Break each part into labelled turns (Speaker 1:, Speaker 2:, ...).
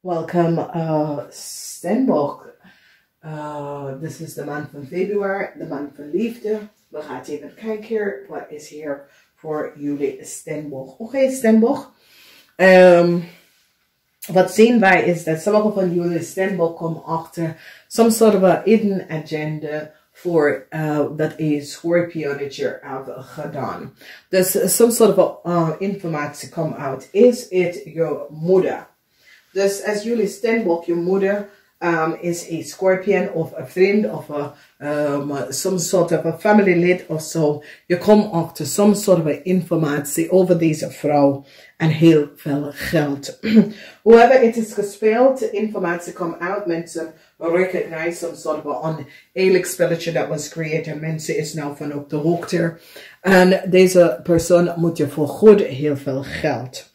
Speaker 1: Welcome, Steenbok. This is de maand van Februari, de maand van liefde. We gaan even kijken wat is hier voor jullie Steenbok. Oké, Steenbok. Wat zien wij is dat sommige van jullie Steenbok komen achter some sort of a hidden agenda voor dat een schorpionetje heeft gedaan. Dus some sort of informatie komt uit. Is het je moeder? Dus als jullie Steenbok, je moeder is een scorpion of een vriend of some sort of a family lid of zo. Je komt achter some sort of informatie over deze vrouw en heel veel geld. However het is gespeeld, informatie komt uit, mensen recognize some sort of an oneerlijk spelletje dat was created. Mensen is nou van op de hoogte. En deze persoon moet je voor goed heel veel geld.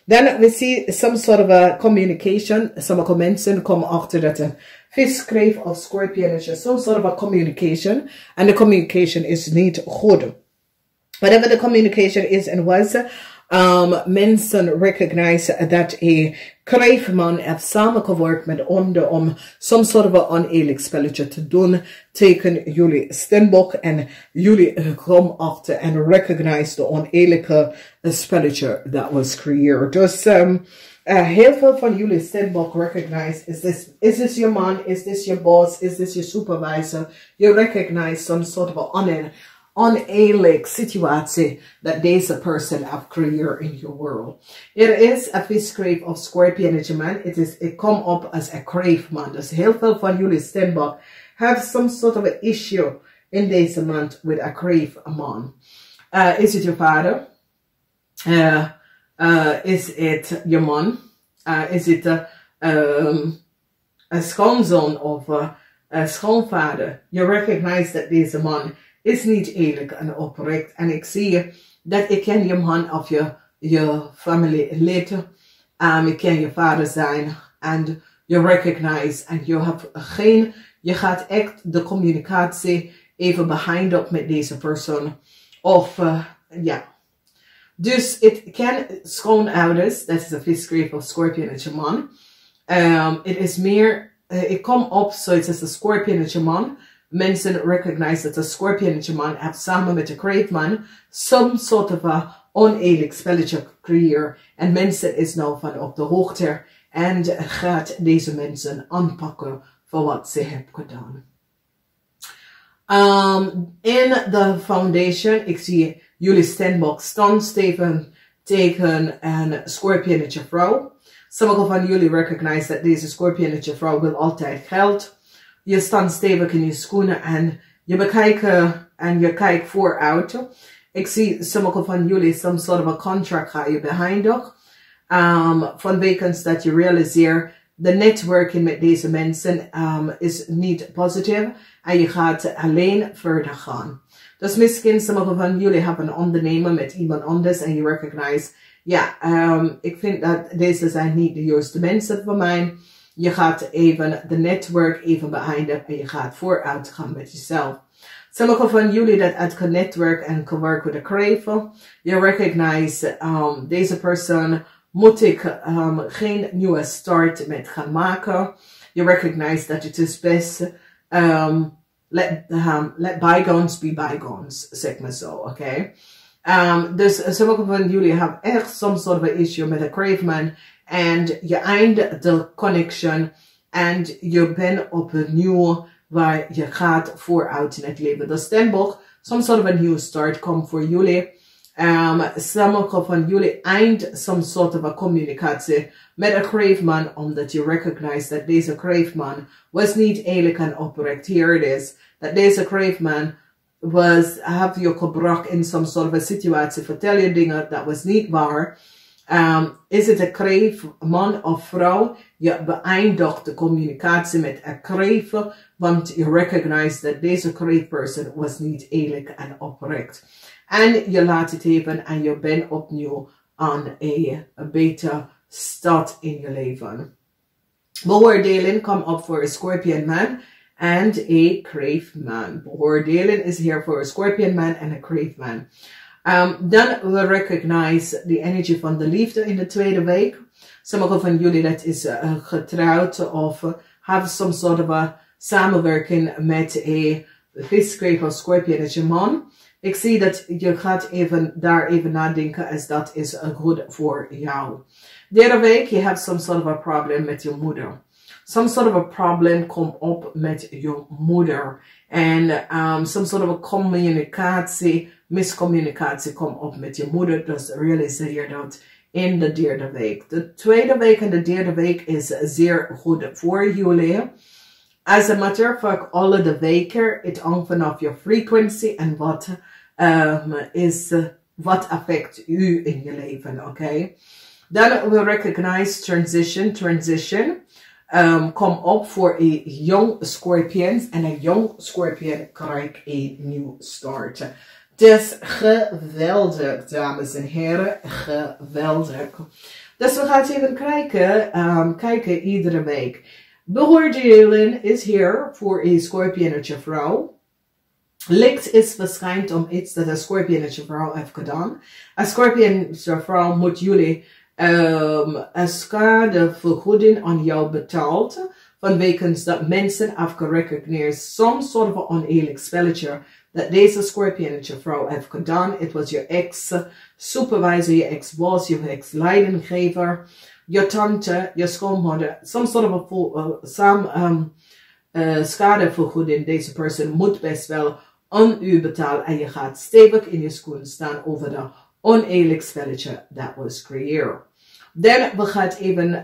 Speaker 1: Then we see some sort of a communication. Sommige mensen komen achter dat een viskreef of scorpion is some sort of a communication. And the communication is niet goed. Whatever the communication is and was, mensen recognize dat een kreefman heeft samengewerkt met onder om some sort of een oneerlijk spelletje te doen tegen jullie Steenbok en jullie komen achter en recognize de oneerlijke spelletje dat was creëerd. Dus heel veel van jullie Steenbok recognize, is this your man, is this your boss, is this your supervisor? You recognize some sort of oneerlijk situatie dat deze person heeft creëerd in your world. Er is een viskreef of scorpionetje man. Het komt op als een kreefman. Dus heel veel van jullie Steenbok have some sort of an issue in deze maand with a kreefman. Is het je vader? Is het je man? Is het een schoonzoon of een schoonvader? You recognize dat deze man is niet eerlijk en oprecht. En ik zie dat ik ken je man of je family lid. Ik ken je vader zijn. En je recognize. En je gaat echt de communicatie even behind up met deze persoon. Of, ja. Dus het kan schoonouders. Dat is een viskreef of scorpionetje man. Het is meer, ik kom op, het is een scorpionetje man. Mensen recognize dat de scorpionetje man heeft samen met de kreefman some sort of a oneerlijk spelletje creëren. En mensen is nou van op de hoogte en gaat deze mensen aanpakken voor wat ze hebben gedaan. In de foundation, ik zie jullie Steenbok staan stevig tegen een scorpionetje vrouw. Sommige van jullie recognize dat deze scorpionetje vrouw wil altijd geld. Je staat stevig in je schoenen en je bekijkt en je kijkt vooruit. Ik zie sommige van jullie some sort of a contract ga je behind ook. Vanwege dat je realiseert de netwerking met deze mensen is niet positief en je gaat alleen verder gaan. Dus misschien sommige van jullie hebben een ondernemer met iemand anders en je recognize, ja, ik vind dat deze zijn niet de juiste mensen voor mij. Je gaat even de netwerk even behind en je gaat vooruit gaan met jezelf. Sommige van jullie dat uit kan netwerk en kan werken met de krevel. Je recognize deze persoon moet ik geen nieuwe start met gaan maken. Je recognize dat het is best let bygones be bygones, zeg maar zo, oké? Dus sommige van jullie hebben echt some sort of issue met de kreefman. En je eindigt de connection en je bent opnieuw waar je gaat vooruit in het leven. De Steenbok, some sort of a new start komt voor jullie. Sommige van jullie eindigt some sort of a communicatie met een kreefman, omdat je recognize dat deze kreefman was niet eerlijk en oprecht. Here it is. Dat deze kreefman have je gebracht in some sort of a situatie. Vertel je dingen dat was niet waar. Is het een kreefman of vrouw? Je beëindigt de communicatie met een kreef, want je recognize dat deze kreefperson was niet eerlijk en oprecht. En je laat het even en je bent opnieuw aan een beter start in je leven. Beoordeling komt op voor een scorpion man en een kreefman. Beoordeling is hier voor een scorpion man en een kreefman. Dan we recognize de energie van de liefde in de tweede week. Sommigen van jullie dat is getrouwd of have some sort of a samenwerking met een visschrijver of scorpionetje man. Ik zie dat je gaat daar even nadenken als dat is goed voor jou. Derde week, je hebt some sort of a problem met je moeder. Some sort of a problem komt op met je moeder. En some sort of a communicatie, miscommunicatie komt op met je moeder. Dus realiseer dat in de derde week. De tweede week en de derde week is zeer goed voor jullie. As a matter of fact, alle de weken, het hangt vanaf je frequentie en wat affect u in je leven, oké? Dan we recognize transition. Kom op voor een young Scorpion en een young Scorpion krijgt een nieuw start. Dus geweldig, dames en heren, geweldig. Dus we gaan even kijken iedere week. Beoordelen is hier voor een Scorpionetje vrouw. Licht is verschijnt om iets dat een Scorpionetje vrouw heeft gedaan. Een Scorpionetje vrouw moet jullie een schadevergoeding aan jou betaald. Vanwege dat mensen hebben gerecogneerd some sort of oneerlijk spelletje dat deze Scorpionetje vrouw heeft gedaan. Het was je ex-supervisor, je ex-boss, je ex-leidinggever, je tante, je schoonmoeder. Some sort of schadevergoeding. Deze persoon moet best wel aan u betalen en je gaat stevig in je schoenen staan over de oneerlijk spelletje dat was creëerd. Dan we gaan even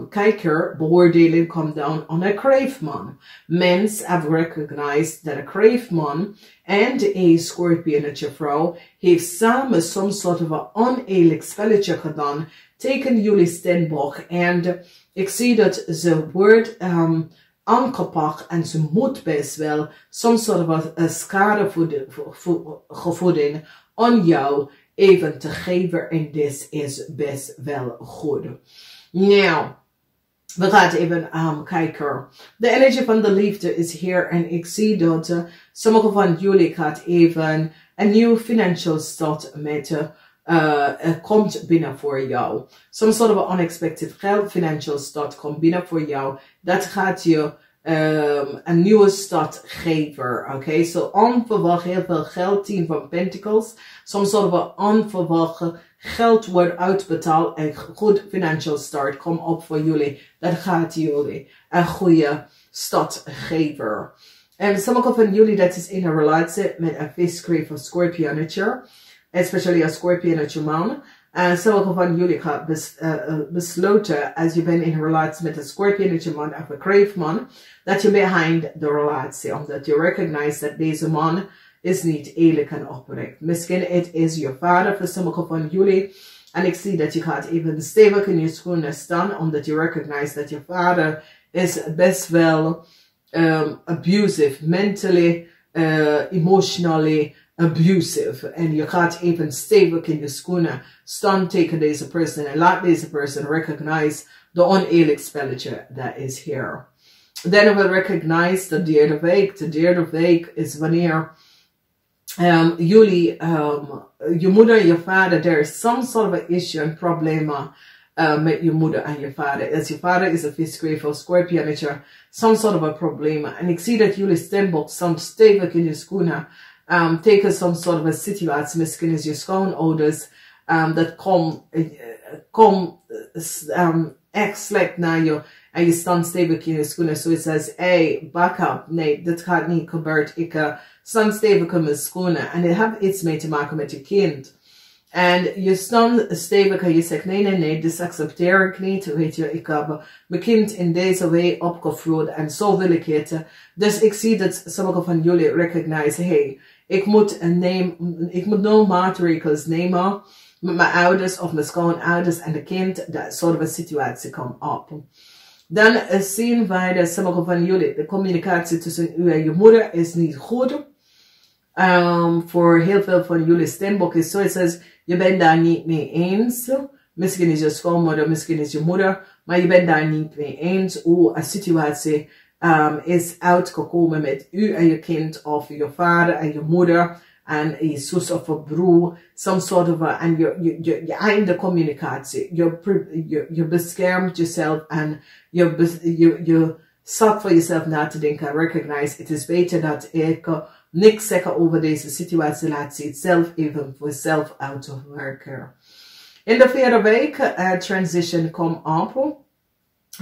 Speaker 1: kijken, beoordeling komt down on a crave man. Mens have recognized that a crave man and a Scorpionetje vrouw heeft samen some sort of a oneerlijk spelletje gedaan. Teken jullie Steenbok en ik zie dat ze wordt aangepakt en ze moet best wel some sort of a schadevergoeding aan jou even te geven en dit is best wel goed. Nou, we gaan even kijken. De energie van de liefde is hier en ik zie dat sommige van jullie gaat even een nieuw financial start met komt binnen voor jou. Some sort of unexpected geld, financial start komt binnen voor jou. Dat gaat je een nieuwe start geven. Oké, so onverwacht heel veel geld, 10 van Pentacles. Some sort of onverwacht geld wordt uitbetaald en goed financial start komt op voor jullie. Dat gaat jullie een goede start geven. En sommige van jullie dat is in een relatie met een visschrijver of Scorpionetje. Especially een Scorpionetje man. En sommige van jullie gaan besloten, als je bent in een relatie met een Scorpionetje man of een crave man, dat je behind de relatie, omdat je recognize dat deze man is niet eerlijk en oprecht. Misschien het is je vader voor sommige van jullie. En ik zie dat je gaat even stevig in je schoenen staan, omdat je recognize dat je vader is best wel abusive, mentally, emotionally abusive. En je gaat even stevig in je schoenen staan tegen deze persoon en laat deze persoon recognize de oneerlijk spelletje dat is hier. Then we recognize de derde week. De derde week is wanneer jullie, je moeder en je vader, there is some sort of a issue en problemen met je moeder en je vader. Als je vader is een visschrijver of Scorpionetje, some sort of a problemen. En ik zie dat jullie Steenbok staan stevig in je schoenen. Take some sort of a situatie, misschien is je schoonouders dat kom echt slecht naar je en je staat stevig in je schoenen. So it says, hey, back up. Nee, dit gaat niet gebeuren. Ik sta stevig in mijn schoenen. En het heeft iets mee te maken met je kind. En je staat stevig en je zegt, nee, dit accepteer ik niet. Weet je, ik heb mijn kind in deze way opgevoed en zo wil ik het. Dus ik zie dat sommige van jullie recognize, hey, ik moet no maatregels nemen met mijn ouders of mijn schoonouders en de kind. Dat soort van situatie komt op. Dan zien wij dat sommige van jullie, de communicatie tussen u en je moeder is niet goed. Voor heel veel van jullie Steenbok is zo, het says, je bent daar niet mee eens. Misschien is je schoonmoeder, misschien is je moeder, maar je bent daar niet mee eens hoe een situatie is uitgekomen met u en je kind of je vader en je moeder. en een zus of een broer, some sort of a, en je einde communicatie, je beschermt jezelf en je zat voor jezelf na te denken, recognize, het is beter dat ik niks zeggen over deze situatie, laat ze het zelf even voor zelf uit te werken. In de vierde week, transition komt op.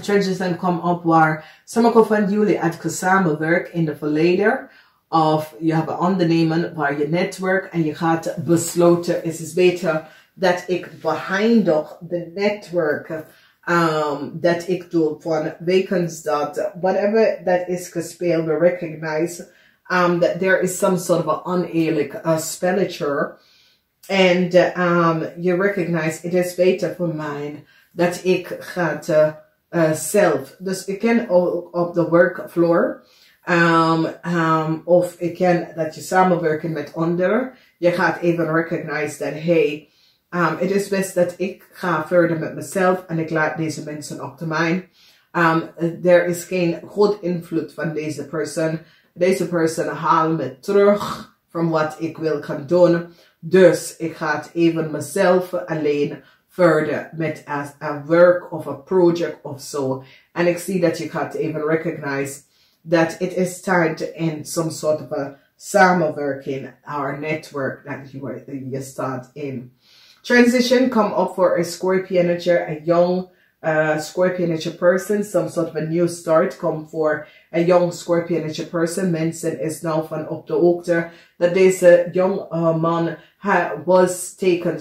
Speaker 1: Transition komt op waar sommige van jullie uit samenwerken in de verleden. Of je hebt een ondernemen waar je netwerk en je gaat besloten, het is beter dat ik behind de netwerk dat ik doe van weekends dat whatever that is gespeeld, we recognize that there is some sort of an oneerlijk spelletje. And you recognize it is beter voor mij dat ik ga zelf. Dus ik ken ook op de workfloor. Of ik ken dat je samenwerken met anderen. Je gaat even recognize dat hey, het is best dat ik ga verder met mezelf en ik laat deze mensen op termijn. Er is geen goed invloed van deze persoon. Deze persoon haalt me terug van wat ik wil gaan doen. Dus ik ga even mezelf alleen verder met een werk of een project of zo. En ik zie dat je gaat even recognize that it is time to end some sort of a samenwerking or network that you start in. Transition come up for a Scorpionager, a young Scorpionager person. Some sort of a new start come for a young Scorpionager person. Mensen is nou van op de hoogte dat deze young man was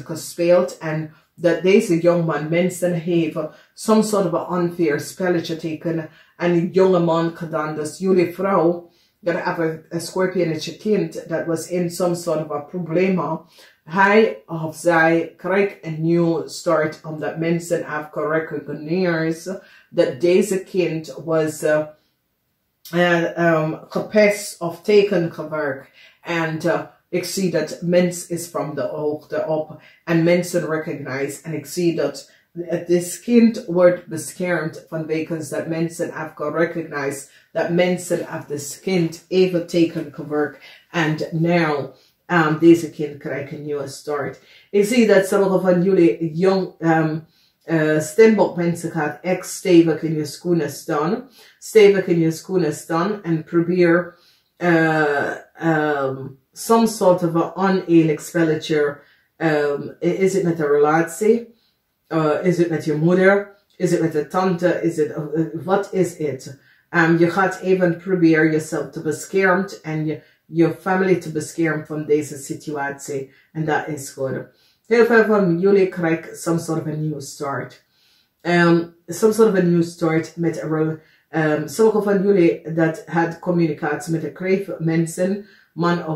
Speaker 1: gespeeld en dat deze jongman mensen heeft some sort of a unfair spelletje teken en die jonge man gedaan. Dus jullie vrouw, dat hebben een Scorpionager kind dat was in some sort of a problema. Hij of zij krijgt een nieuw start omdat mensen hebben gerecognized dat deze kind was gepest of teken gewerkt. En ik zie dat mens is van de hoogte op en mensen recognize. En ik zie dat dit kind wordt beschermd vanwege dat mensen hebben gerecognized dat mensen hebben dit kind even teken gewerkt. En now deze kind krijgt een nieuwe start. Ik zie dat sommige van jullie jong Steenbok mensen gaat echt stevig in je schoenen staan. Stevig in je schoenen staan en probeer some sort of a oneerlijk spelletje. Is het met een relatie? Is het met je moeder? Is het met de tante? Is het, wat is het? Je gaat even proberen jezelf te beschermen en je familie te beschermen van deze situatie. En dat is goed. Heel veel van jullie krijgen some sort of a new start. Some sort of a new start met sommige van jullie dat had communicatie met de kreef mensen, man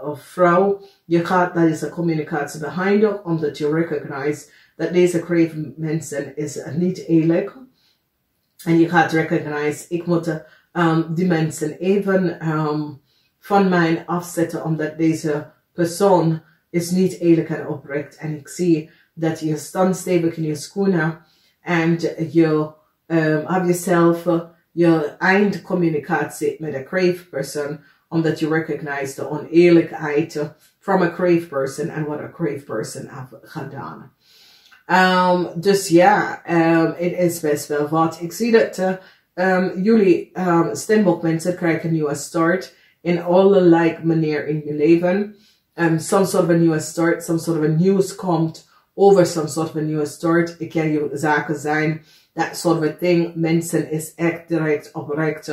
Speaker 1: of vrouw. Je gaat dat is een communicatie behind omdat je recognize dat deze kreef mensen is niet eerlijk. En je gaat recognize, ik moet die mensen even van mij afzetten omdat deze persoon is niet eerlijk en oprecht. En ik zie dat je staat stevig in je schoenen en je hebt jezelf je eindcommunicatie met een crave person omdat je recognize de oneerlijkheid from a crave person en wat een crave person heeft gedaan. Dus ja, het is best wel wat. Ik zie dat jullie Steenbok mensen krijgen een nieuwe start in allerlei manier in je leven. Some sort of a new start, some sort of a news komt over some sort of a new start. Ik kan je zaken zijn, that sort of a thing. Mensen is echt direct oprecht.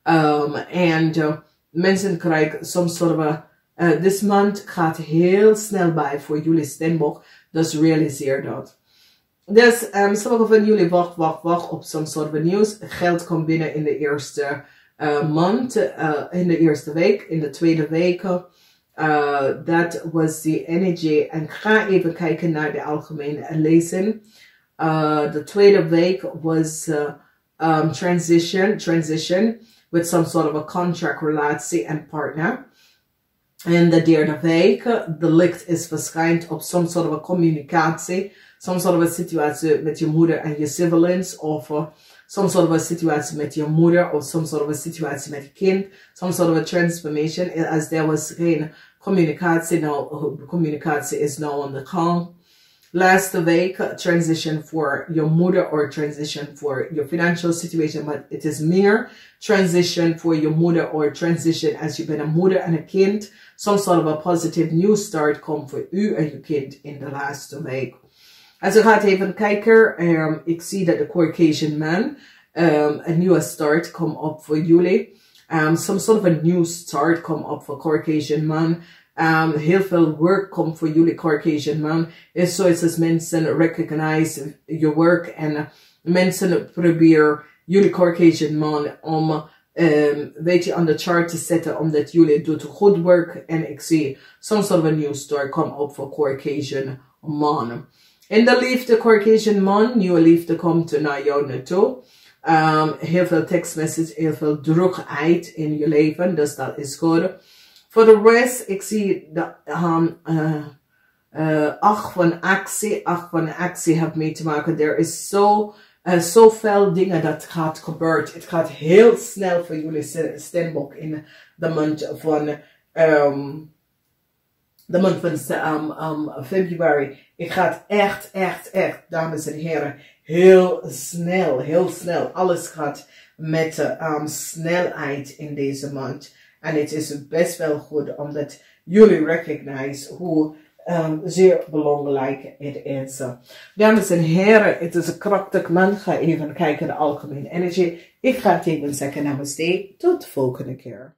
Speaker 1: En mensen krijgen some sort of a, this month gaat heel snel bij voor jullie Steenbok. Dus realiseer dat. Dus sommige van jullie wacht op some sort of a news. Geld komt binnen in de eerste maand, in de eerste week, in de tweede week. Dat was the energy. En ga even kijken naar de algemene lezing. De tweede week was transition with some sort of a contract, relatie en partner. En de derde week, de licht is verschijnt op some sort of a communicatie. Some sort of a situatie met je moeder en je siblings. Of some sort of a situatie met je moeder. Of some sort of a situatie met je kind. Some sort of a transformation. As there was geen Communicatie is nou aan de gang. Laatste week transition voor je moeder or transition voor je financial situation, maar het is meer transition voor je moeder or transition als je bent een moeder en een kind. Some sort of a positive new start komt voor u en je kind in de laatste week. Als je gaat even kijken, ik zie dat de Caucasian man, een nieuwe start komt op voor jullie. Some sort of a new start komt op voor Caucasian man. Heel veel work komt voor jullie Caucasian man. Is zoiets als mensen recognize je work en mensen proberen jullie Caucasian man om weet je, aan de chart te zetten omdat jullie doet goed werk. En ik zie some sort of a new start komt op voor Caucasian man. In de liefde, Caucasian man, nieuwe liefde komt naar jou naartoe. Heel veel tekstmessage, heel veel drukheid in je leven, dus dat is goed. Voor de rest, ik zie de acht van actie heeft mee te maken. Er is zoveel dingen dat gaat gebeuren. Het gaat heel snel voor jullie Steenbok in de maand van februari. Het gaat echt, dames en heren, heel snel. Alles gaat met snelheid in deze maand. En het is best wel goed omdat jullie recognize hoe zeer belangrijk het is. Dames en heren, het is een krachtig man. Ga even kijken naar de algemene energie. Ik ga het even zeggen namaste. Tot de volgende keer.